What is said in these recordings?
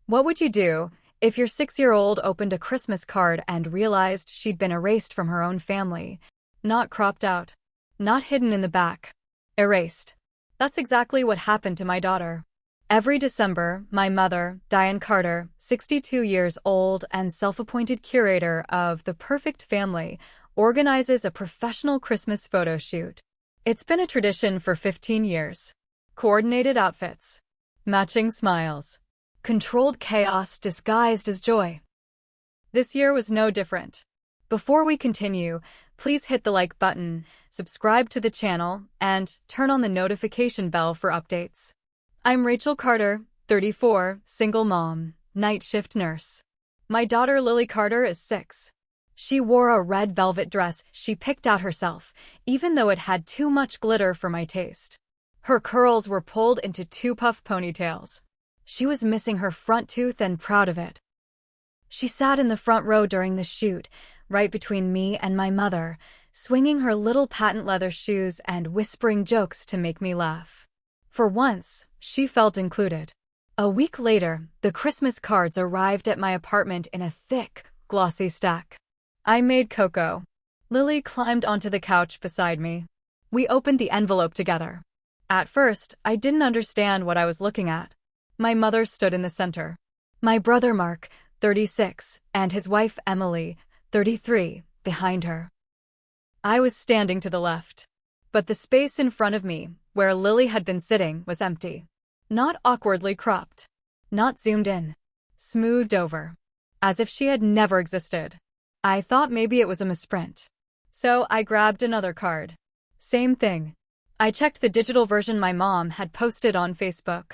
What would you do if your 6-year-old opened a Christmas card and realized she'd been erased from her own family? Not cropped out. Not hidden in the back. Erased. That's exactly what happened to my daughter. Every December, my mother, Diane Carter, 62 years old and self-appointed curator of The Perfect Family, organizes a professional Christmas photo shoot. It's been a tradition for 15 years. Coordinated outfits. Matching smiles. Controlled chaos disguised as joy. This year was no different. Before we continue, please hit the like button, subscribe to the channel, and turn on the notification bell for updates. I'm Rachel Carter, 34, single mom, night shift nurse. My daughter Lily Carter is 6. She wore a red velvet dress she picked out herself, even though it had too much glitter for my taste. Her curls were pulled into 2 puff ponytails. She was missing her front tooth and proud of it. She sat in the front row during the shoot, right between me and my mother, swinging her little patent leather shoes and whispering jokes to make me laugh. For once, she felt included. A week later, the Christmas cards arrived at my apartment in a thick, glossy stack. I made cocoa. Lily climbed onto the couch beside me. We opened the envelope together. At first, I didn't understand what I was looking at. My mother stood in the center. My brother Mark, 36, and his wife Emily, 33, behind her. I was standing to the left. But the space in front of me, where Lily had been sitting, was empty. Not awkwardly cropped. Not zoomed in. Smoothed over. As if she had never existed. I thought maybe it was a misprint. So I grabbed another card. Same thing. I checked the digital version my mom had posted on Facebook.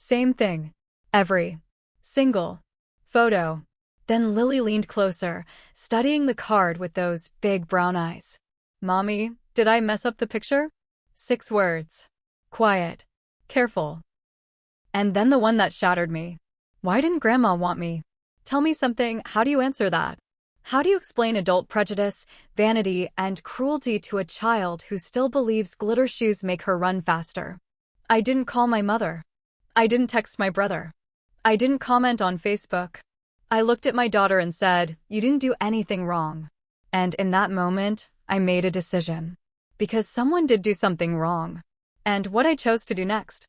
Same thing. Every single photo. Then Lily leaned closer, studying the card with those big brown eyes. Mommy, did I mess up the picture? 6 words. Quiet. Careful. And then the one that shattered me. Why didn't Grandma want me? Tell me something, how do you answer that? How do you explain adult prejudice, vanity, and cruelty to a child who still believes glitter shoes make her run faster? I didn't call my mother. I didn't text my brother. I didn't comment on Facebook. I looked at my daughter and said, "You didn't do anything wrong." And in that moment, I made a decision. Because someone did do something wrong. And what I chose to do next.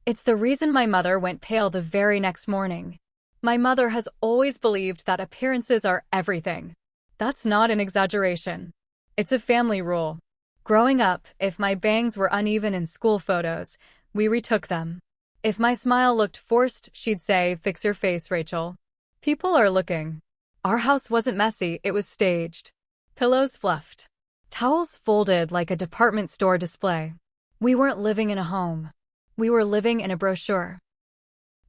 It's the reason my mother went pale the very next morning. My mother has always believed that appearances are everything. That's not an exaggeration. It's a family rule. Growing up, if my bangs were uneven in school photos, we retook them. If my smile looked forced, she'd say, "Fix your face, Rachel. People are looking." Our house wasn't messy, it was staged. Pillows fluffed. Towels folded like a department store display. We weren't living in a home. We were living in a brochure.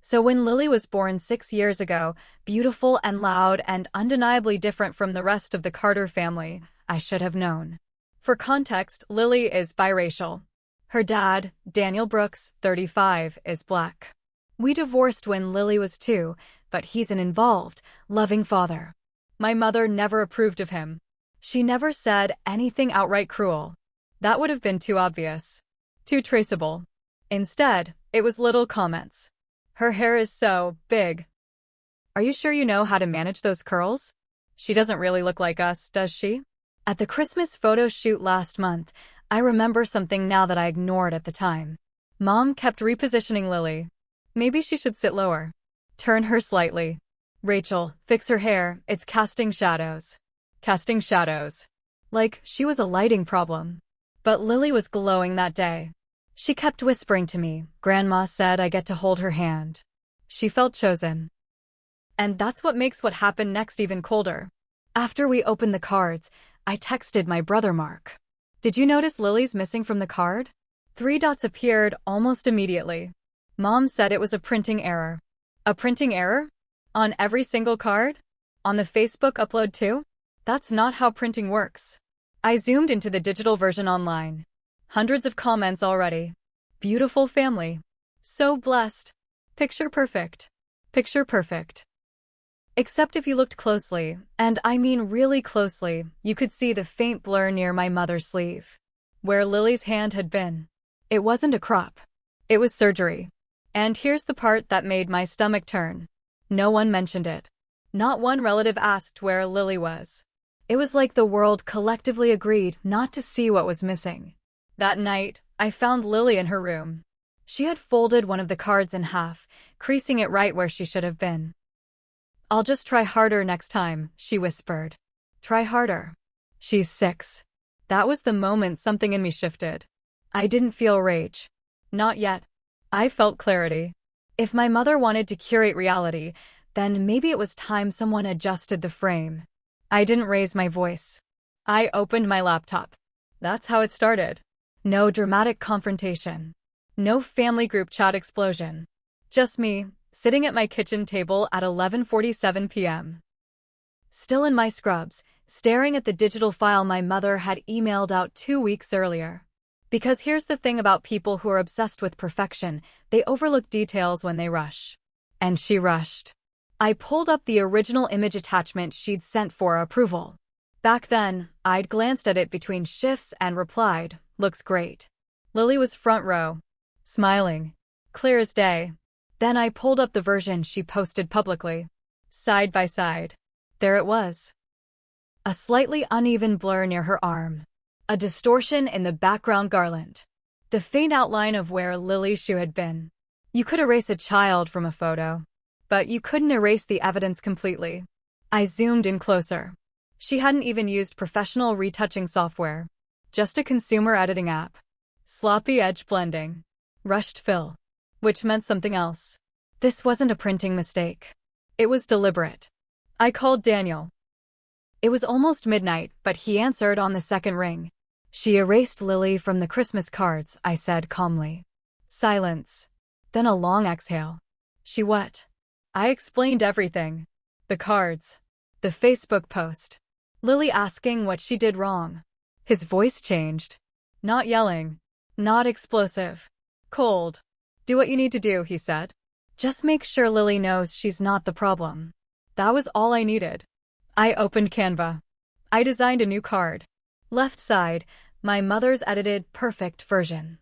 So when Lily was born 6 years ago, beautiful and loud and undeniably different from the rest of the Carter family, I should have known. For context, Lily is biracial. Her dad, Daniel Brooks, 35, is black. We divorced when Lily was 2, but he's an involved, loving father. My mother never approved of him. She never said anything outright cruel. That would have been too obvious. Too traceable. Instead, it was little comments. Her hair is so big. Are you sure you know how to manage those curls? She doesn't really look like us, does she? At the Christmas photo shoot last month, I remember something now that I ignored at the time. Mom kept repositioning Lily. Maybe she should sit lower. Turn her slightly. Rachel, fix her hair, it's casting shadows. Casting shadows. Like she was a lighting problem. But Lily was glowing that day. She kept whispering to me, "Grandma said I get to hold her hand." She felt chosen. And that's what makes what happened next even colder. After we opened the cards, I texted my brother Mark. "Did you notice Lily's missing from the card?" 3 dots appeared almost immediately. Mom said it was a printing error. A printing error? On every single card? On the Facebook upload too? That's not how printing works. I zoomed into the digital version online. Hundreds of comments already. Beautiful family. So blessed. Picture perfect. Picture perfect. Except if you looked closely, and I mean really closely, you could see the faint blur near my mother's sleeve. Where Lily's hand had been. It wasn't a crop. It was surgery. And here's the part that made my stomach turn. No one mentioned it. Not one relative asked where Lily was. It was like the world collectively agreed not to see what was missing. That night, I found Lily in her room. She had folded one of the cards in half, creasing it right where she should have been. "I'll just try harder next time," she whispered. Try harder. She's 6. That was the moment something in me shifted. I didn't feel rage. Not yet. I felt clarity. If my mother wanted to curate reality, then maybe it was time someone adjusted the frame. I didn't raise my voice. I opened my laptop. That's how it started. No dramatic confrontation. No family group chat explosion. Just me, sitting at my kitchen table at 11:47 p.m. Still in my scrubs, staring at the digital file my mother had emailed out 2 weeks earlier. Because here's the thing about people who are obsessed with perfection, they overlook details when they rush. And she rushed. I pulled up the original image attachment she'd sent for approval. Back then, I'd glanced at it between shifts and replied, "Looks great." Lily was front row, smiling, clear as day. Then I pulled up the version she posted publicly. Side by side. There it was. A slightly uneven blur near her arm. A distortion in the background garland. The faint outline of where Lily's shoe had been. You could erase a child from a photo, but you couldn't erase the evidence completely. I zoomed in closer. She hadn't even used professional retouching software. Just a consumer editing app. Sloppy edge blending. Rushed fill. Which meant something else. This wasn't a printing mistake. It was deliberate. I called Daniel. It was almost midnight, but he answered on the second ring. "She erased Lily from the Christmas cards," I said calmly. Silence. Then a long exhale. "She what?" I explained everything. The cards. The Facebook post. Lily asking what she did wrong. His voice changed. Not yelling. Not explosive. Cold. "Do what you need to do," he said. "Just make sure Lily knows she's not the problem." That was all I needed. I opened Canva. I designed a new card. Left side, my mother's edited, perfect version.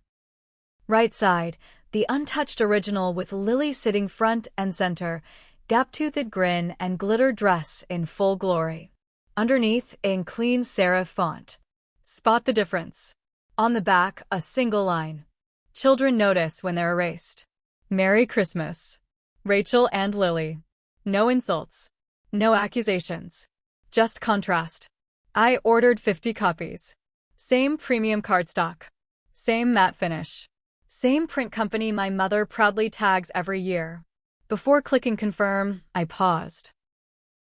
Right side, the untouched original with Lily sitting front and center, gap-toothed grin and glitter dress in full glory. Underneath, in clean serif font. Spot the difference. On the back, a single line. Children notice when they're erased. Merry Christmas. Rachel and Lily. No insults. No accusations. Just contrast. I ordered 50 copies. Same premium cardstock. Same matte finish. Same print company my mother proudly tags every year. Before clicking confirm, I paused.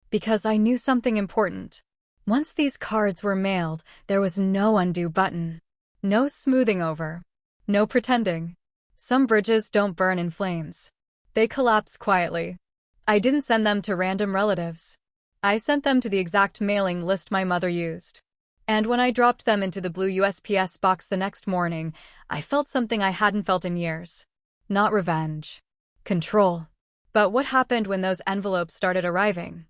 Because I knew something important. Once these cards were mailed, there was no undo button. No smoothing over. No pretending. Some bridges don't burn in flames. They collapse quietly. I didn't send them to random relatives. I sent them to the exact mailing list my mother used. And when I dropped them into the blue USPS box the next morning, I felt something I hadn't felt in years. Not revenge. Control. But what happened when those envelopes started arriving?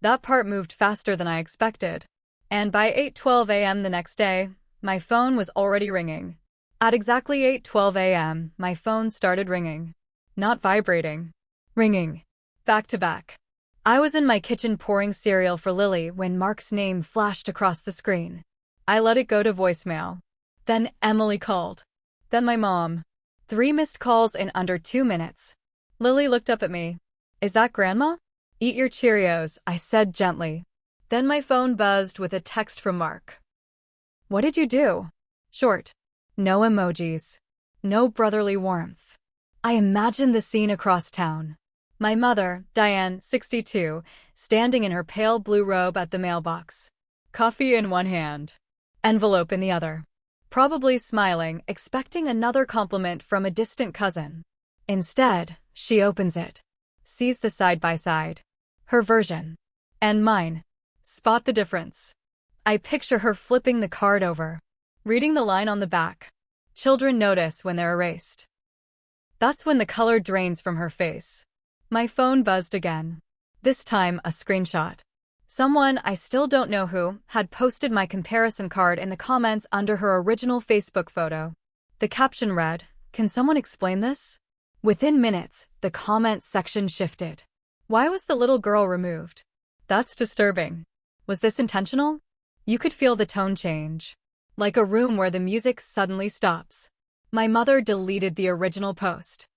That part moved faster than I expected. And by 8:12 a.m. the next day, my phone was already ringing. At exactly 8:12 a.m., my phone started ringing. Not vibrating. Ringing. Back to back. I was in my kitchen pouring cereal for Lily when Mark's name flashed across the screen. I let it go to voicemail. Then Emily called. Then my mom. 3 missed calls in under 2 minutes. Lily looked up at me. "Is that Grandma?" "Eat your Cheerios," I said gently. Then my phone buzzed with a text from Mark. "What did you do?" Short. No emojis. No brotherly warmth. I imagined the scene across town. My mother, Diane, 62, standing in her pale blue robe at the mailbox. Coffee in one hand. Envelope in the other. Probably smiling, expecting another compliment from a distant cousin. Instead, she opens it. Sees the side-by-side. Her version. And mine. Spot the difference. I picture her flipping the card over. Reading the line on the back. Children notice when they're erased. That's when the color drains from her face. My phone buzzed again. This time, a screenshot. Someone, I still don't know who, had posted my comparison card in the comments under her original Facebook photo. The caption read, "Can someone explain this? Within minutes, the comments section shifted. Why was the little girl removed? That's disturbing. Was this intentional? You could feel the tone change. Like a room where the music suddenly stops. My mother deleted the original post.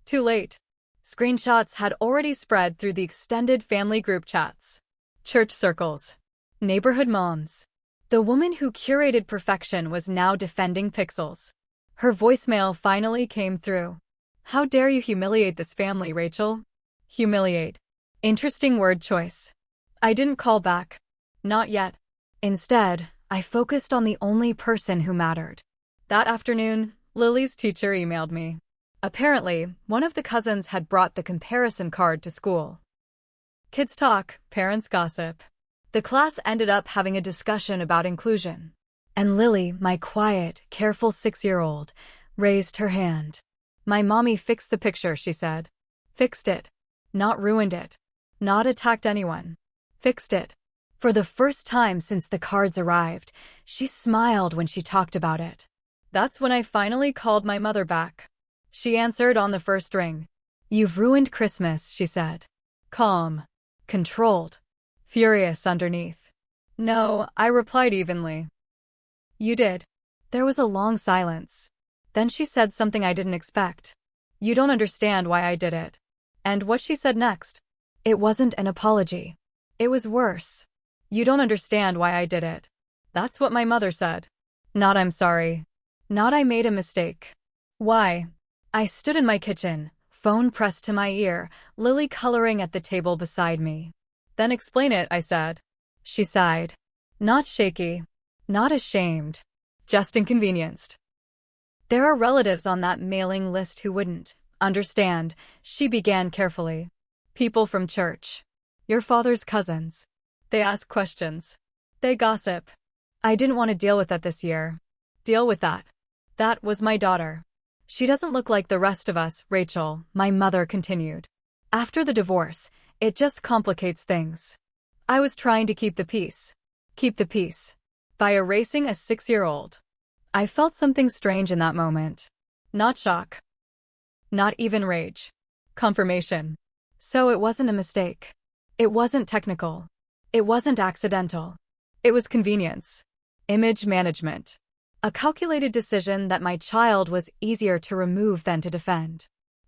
Too late. Screenshots had already spread through the extended family group chats. Church circles. Neighborhood moms. The woman who curated perfection was now defending pixels. Her voicemail finally came through. How dare you humiliate this family, Rachel? Humiliate. Interesting word choice. I didn't call back. Not yet. Instead, I focused on the only person who mattered. That afternoon, Lily's teacher emailed me. Apparently, one of the cousins had brought the comparison card to school. Kids talk, parents gossip. The class ended up having a discussion about inclusion. And Lily, my quiet, careful 6-year-old, raised her hand. My mommy fixed the picture, she said. Fixed it. Not ruined it. Not attacked anyone. Fixed it. For the first time since the cards arrived, she smiled when she talked about it. That's when I finally called my mother back. She answered on the first ring. You've ruined Christmas, she said. Calm. Controlled. Furious underneath. No, I replied evenly. You did. There was a long silence. Then she said something I didn't expect. You don't understand why I did it. And what she said next? It wasn't an apology. It was worse. You don't understand why I did it. That's what my mother said. Not I'm sorry. Not I made a mistake. Why? I stood in my kitchen, phone pressed to my ear, Lily coloring at the table beside me. Then explain it, I said. She sighed. Not shaky. Not ashamed. Just inconvenienced. There are relatives on that mailing list who wouldn't understand, she began carefully. People from church. Your father's cousins. They ask questions. They gossip. I didn't want to deal with that this year. Deal with that. That was my daughter. She doesn't look like the rest of us, Rachel, my mother continued. After the divorce, it just complicates things. I was trying to keep the peace. Keep the peace. By erasing a 6-year-old. I felt something strange in that moment. Not shock. Not even rage. Confirmation. So it wasn't a mistake. It wasn't technical. It wasn't accidental. It was convenience. Image management. A calculated decision that my child was easier to remove than to defend.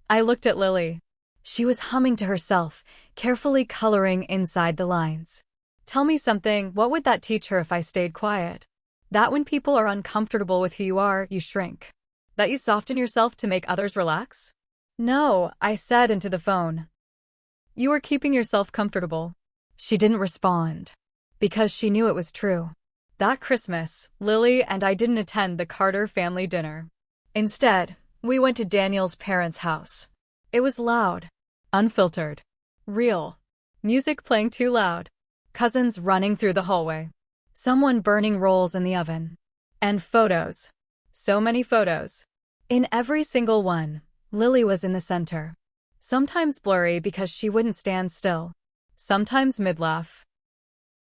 I looked at Lily. She was humming to herself, carefully coloring inside the lines. Tell me something, what would that teach her if I stayed quiet? That when people are uncomfortable with who you are, you shrink. That you soften yourself to make others relax? No, I said into the phone. You are keeping yourself comfortable. She didn't respond. Because she knew it was true. That Christmas, Lily and I didn't attend the Carter family dinner. Instead, we went to Daniel's parents' house. It was loud. Unfiltered. Real. Music playing too loud. Cousins running through the hallway. Someone burning rolls in the oven. And photos. So many photos. In every single one, Lily was in the center. Sometimes blurry because she wouldn't stand still. Sometimes mid-laugh.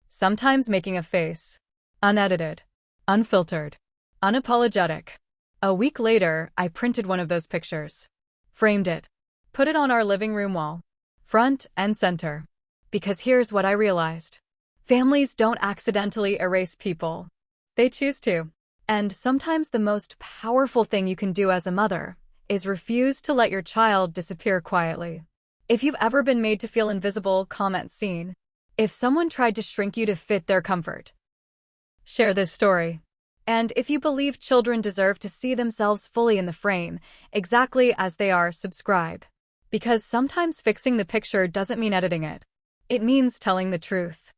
Sometimes making a face. Unedited. Unfiltered. Unapologetic. A week later, I printed one of those pictures. Framed it. Put it on our living room wall. Front and center. Because here's what I realized. Families don't accidentally erase people. They choose to. And sometimes the most powerful thing you can do as a mother is refuse to let your child disappear quietly. If you've ever been made to feel invisible, comment seen. If someone tried to shrink you to fit their comfort, share this story. And if you believe children deserve to see themselves fully in the frame, exactly as they are, subscribe. Because sometimes fixing the picture doesn't mean editing it. It means telling the truth.